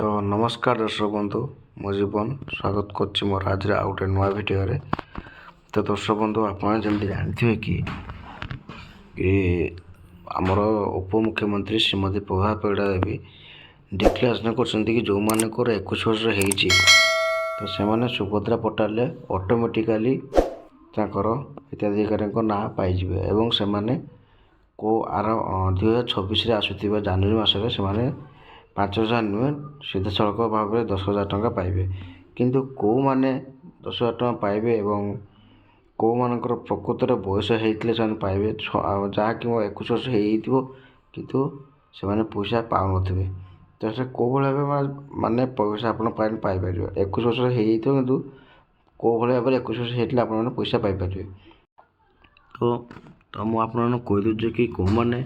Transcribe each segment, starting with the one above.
तो नमस्कार दर्शक बंधु मो जीवन स्वागत कर मोर आज आउ गोटे नुआ भिडियो। तो दर्शक बंधु आप जानते कि आमर उपमुख्यमंत्री श्रीमती प्रभा परिड़ा देवी डिक्लेरेसन कर जो मानकर 21 वर्ष होती तो से सुभद्रा पोर्टाल ऑटोमेटिकली हिताधिकारी ना पाइबे एवं से को आर 2026 आसुवा जनवरी मसरे से 5,000 नुहे सीधा सड़क भाव में 10,000 टंका पाइबे। किंतु कौ माने 10,000 टंका पाइबे एवं कौ मानकर प्रकृत बयस होते से पाइबे जहाँकि 21 वर्ष हो किंतु से पैसा पाऊन तो से कौ भाव माने पैसा आप पाइपर 21 वर्ष हो कि कौ भाव 21 वर्ष होते आप पैसा पाइपर। तो मुझे कहीदे कि कौ मैंने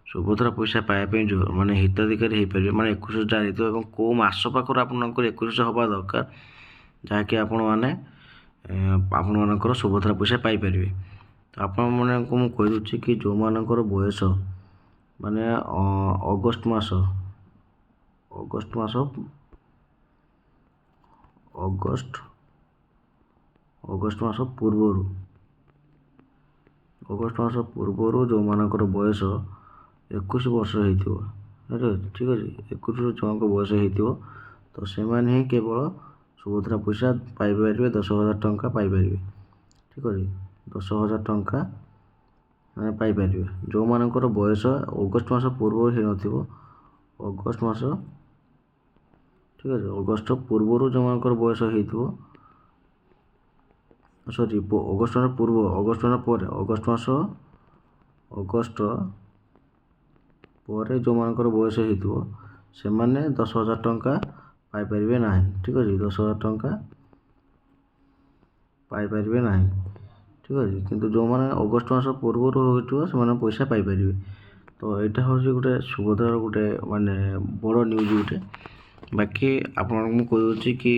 सुभद्रा पैसा पाइबा जो माने हिताधिकारी हो पारे माने 21 वर्ष जारी और कौ मास पाखर आप 21 वर्ष हवा दरकार जहाँकि आपण मानकर सुभद्रा पैसा पाइपर। तो आपण मानक मुझे कहीदे कि जो मानकर बयस माने अगस्ट मास पूर्व जो मानकर बयस 21 वर्ष हो ठीक अच्छे 21 वर्ष जो बयस हो तो से ही केवल सुभद्रा पैसा पाइपर 10,000 टंका पाइपर ठीक अच्छे 10,000 टंका पाइपर। जो मानकर बयस अगस्ट मास पूर्व हो अगस्ट मास ठीक अच्छे अगस्ट पूर्व जो मानकर बयस हो सॉरी अगस्ट मास पूर्व अगस्ट मास अगस्ट पर जो मानकर बयस हो से 10,000 टंका पाइपर ना ठीक अच्छे 10,000 टंका पाइपर ना ठीक अच्छे किंतु जो मैंने अगस्ट मास पूर्व हो से पैसा पाइपर। तो यहाँ हूँ गोटे सुभद्रार गोटे माने बड़ न्यूज गोटे बाकी आपन कहे कि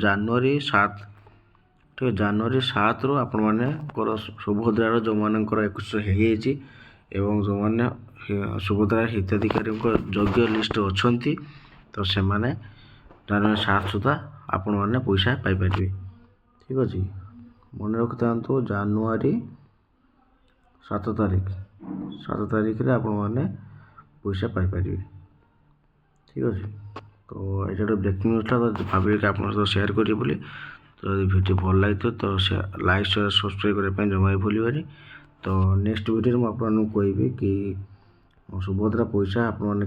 जनवरी 7 ठीक है जनवरी 7 रु आपण मैंने सुभद्रार जो मानकर 21 हो एवं जो मैंने सुभद्रा हिताधिकारी योग्य लिस्ट अच्छा तो से जनवरी 7 सुधा आपण मैंने पैसा पाइपर ठीक अच्छे मन रखि था जनवरी 7 तारीख रे आपण मैंने पैसा पाइपर ठीक अच्छे। तो ये गोटे ब्रेकिंग न्यूज था तो भाविले कि आप सेयार करेंगे बोली। तो यदि वीडियो भल लगी तो लाइक शेयर सब्सक्राइब करने जमा भी भूलि। तो नेक्स्ट वीडियो में आपको कहबी कि सुभद्रा पैसा आपमि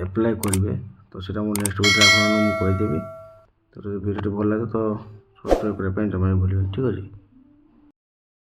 एप्लाय करेंगे तो सीटा मुझे नेक्स्ट वीडियो आपको कहीदेवी। तो वीडियो भल लगे तो सब्सक्राइब करने जमा भी भूलि ठीक अच्छे।